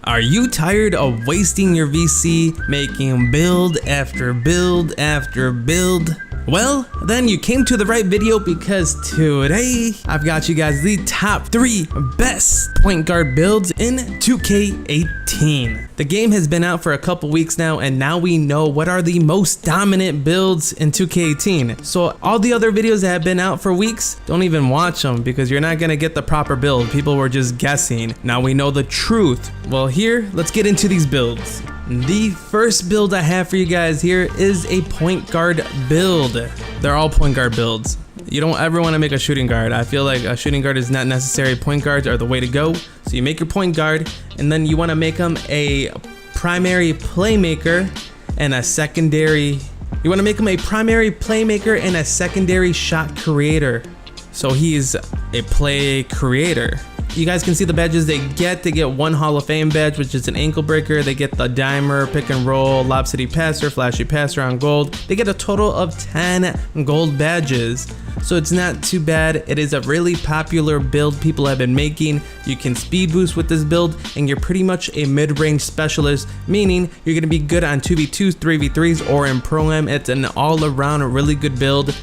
Are you tired of wasting your VC making build after build after build? Well, then you came to the right video, because today I've got you guys the top 3 best point guard builds in 2K18. The game has been out for a couple weeks now, and now we know what are the most dominant builds in 2K18. So all the other videos that have been out for weeks, don't even watch them, because you're not gonna get the proper build. People were just guessing. Now we know the truth. Well, here, let's get into these builds. The first build I have for you guys here is a point guard build. They're all point guard builds. You don't ever want to make a shooting guard. I feel like a shooting guard is not necessary. Point guards are the way to go. So you make your point guard, and then you want to make him a primary playmaker and a secondary. You want to make him a primary playmaker and a secondary shot creator. So he's a play creator. You guys can see the badges they get. They get 1 Hall of Fame badge, which is an ankle breaker. They get the dimer, pick and roll, Lob City passer, flashy passer on gold. They get a total of 10 gold badges. So it's not too bad. It is a really popular build people have been making. You can speed boost with this build, and you're pretty much a mid-range specialist, meaning you're gonna be good on 2v2s, 3v3s, or in Pro-Am. It's an all-around really good build.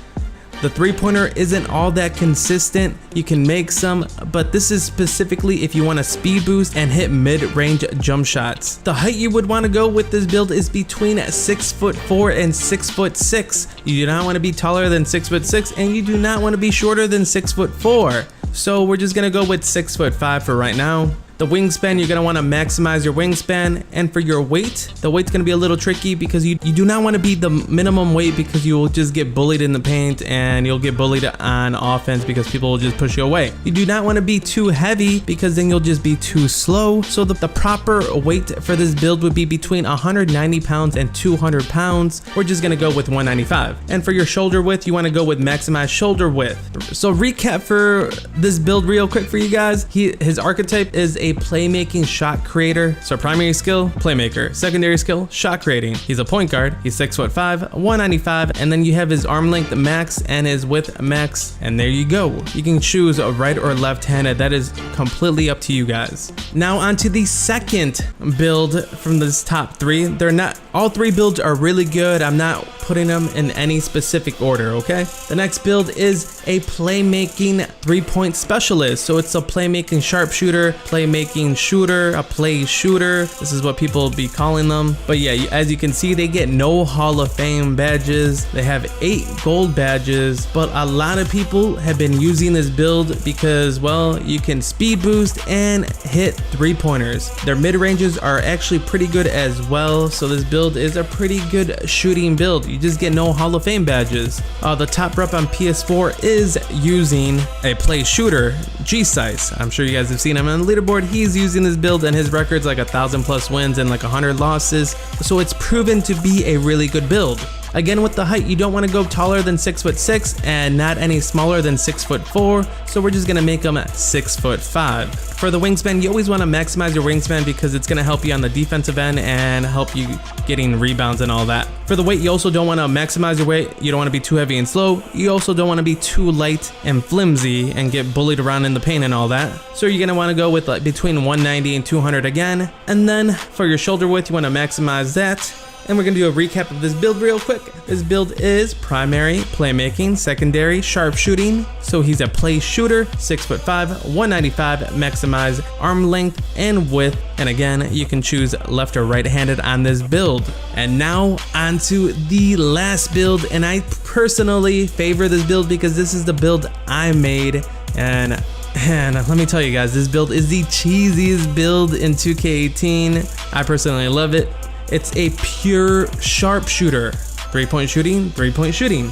The 3-pointer isn't all that consistent. You can make some, but this is specifically if you want to speed boost and hit mid-range jump shots. The height you would want to go with this build is between 6'4" and 6'6". You do not want to be taller than 6'6", and you do not want to be shorter than 6'4". So we're just gonna go with 6'5" for right now. The wingspan, you're gonna wanna maximize your wingspan. And for your weight, the weight's gonna be a little tricky, because you do not wanna be the minimum weight, because you will just get bullied in the paint, and you'll get bullied on offense because people will just push you away. You do not wanna be too heavy, because then you'll just be too slow. So the proper weight for this build would be between 190 pounds and 200 pounds. We're just gonna go with 195. And for your shoulder width, you wanna go with maximized shoulder width. So recap for this build real quick for you guys. His archetype is a playmaking shot creator. So primary skill, playmaker. Secondary skill, shot creating. He's a point guard. He's 6'5", 195, and then you have his arm length max and his width max, and there you go. You can choose a right or left-handed. That is completely up to you guys. Now on to the second build from this top 3. They're not, all 3 builds are really good. I'm not putting them in any specific order, okay? The next build is a playmaking 3-point specialist. So it's a playmaking sharpshooter, playmaking shooter, a play shooter. This is what people be calling them. But yeah, as you can see, they get no Hall of Fame badges. They have 8 gold badges, but a lot of people have been using this build because, well, you can speed boost and hit 3-pointers. Their mid-ranges are actually pretty good as well. So this build is a pretty good shooting build. You just get no Hall of Fame badges. The top rep on PS4 is using a play shooter, G-Sice. I'm sure you guys have seen him on the leaderboard. He's using this build, and his record's like 1,000+ wins and like 100 losses. So it's proven to be a really good build. Again, with the height, you don't want to go taller than 6'6" and not any smaller than 6'4". So we're just gonna make him 6'5". For the wingspan, you always want to maximize your wingspan, because it's gonna help you on the defensive end and help you getting rebounds and all that. For the weight, you also don't want to maximize your weight. You don't want to be too heavy and slow. You also don't want to be too light and flimsy and get bullied around in the paint and all that. So you're gonna want to go with like between 190 and 200 again. And then for your shoulder width, you want to maximize that. And we're gonna do a recap of this build real quick. This build is primary playmaking, secondary sharpshooting. So he's a play shooter, 6'5", 195, maximize arm length and width. And again, you can choose left or right-handed on this build. And now onto the last build. And I personally favor this build because this is the build I made. And let me tell you guys, this build is the cheesiest build in 2K18. I personally love it. It's a pure sharpshooter. 3-point shooting, 3-point shooting.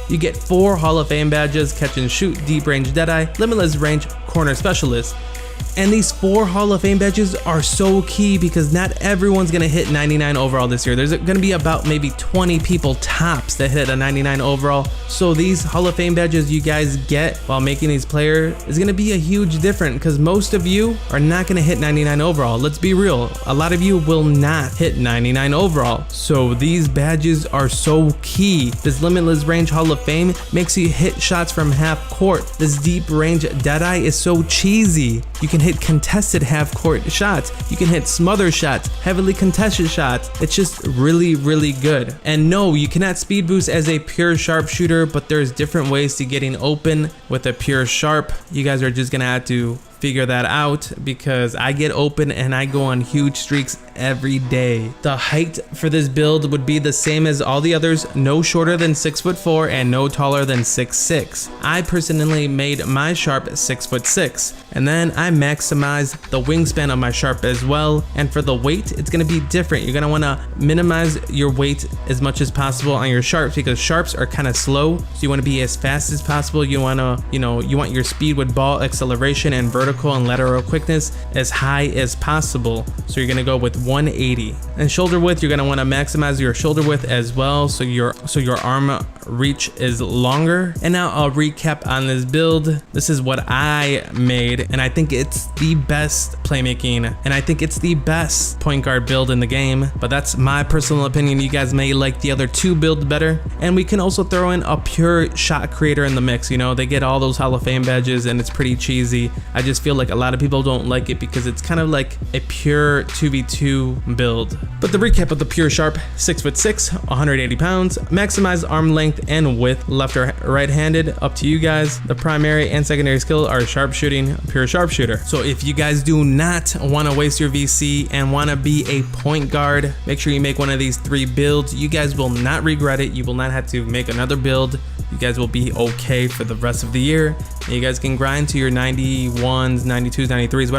You get 4 Hall of Fame badges: catch and shoot, deep range deadeye, limitless range, corner specialist. And these 4 Hall of Fame badges are so key, because not everyone's gonna hit 99 overall this year. There's gonna be about maybe 20 people tops that hit a 99 overall. So these Hall of Fame badges you guys get while making these players is gonna be a huge difference, because most of you are not gonna hit 99 overall. Let's be real, a lot of you will not hit 99 overall. So these badges are so key. This limitless range Hall of Fame makes you hit shots from half court. This deep range deadeye is so cheesy. You can hit contested half-court shots. You can hit smother shots, heavily contested shots. It's just really, really good. And no, you cannot speed boost as a pure sharpshooter, but there's different ways to getting open with a pure sharp. You guys are just gonna have to figure that out, because I get open and I go on huge streaks every day. The height for this build would be the same as all the others, no shorter than 6'4" and no taller than 6'6". I personally made my sharp 6'6", and then I maximized the wingspan of my sharp as well. And for the weight, it's gonna be different. You're gonna wanna minimize your weight as much as possible on your sharps, because sharps are kind of slow. So you wanna be as fast as possible. You wanna, you want your speed with ball acceleration and vertical and lateral quickness as high as possible. So you're gonna go with 180. And shoulder width, you're gonna want to maximize your shoulder width as well, so your arm reach is longer. And now I'll recap on this build. This is what I made, and I think it's the best playmaking, and I think it's the best point guard build in the game, but that's my personal opinion. You guys may like the other two builds better. And we can also throw in a pure shot creator in the mix. They get all those Hall of Fame badges and it's pretty cheesy. I just feel like a lot of people don't like it because it's kind of like a pure 2v2 build. But the recap of the pure sharp: 6'6", 180 pounds, maximize arm length and width, left or right handed, up to you guys. The primary and secondary skill are sharpshooting, pure sharpshooter. So if you guys do not want to waste your VC and want to be a point guard, make sure you make one of these 3 builds. You guys will not regret it. You will not have to make another build. You guys will be okay for the rest of the year. And you guys can grind to your 91s, 92s, 93s,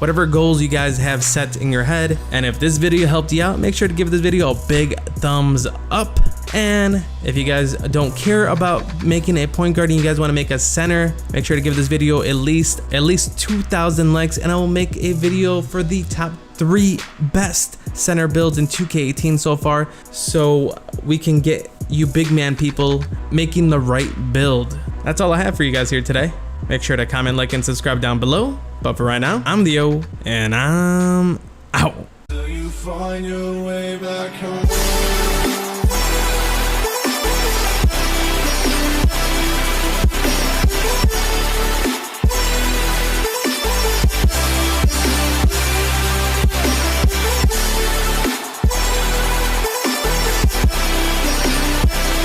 whatever goals you guys have set in your head. And if this video helped you out, make sure to give this video a big thumbs up. And if you guys don't care about making a point guard and you guys want to make a center, make sure to give this video at least 2,000 likes, and I will make a video for the top 3 best center builds in 2K18 so far, so we can get you big man people making the right build. That's all I have for you guys here today. Make sure to comment, like, and subscribe down below. But for right now, I'm Theo, and I'm out. Do you find your way back home?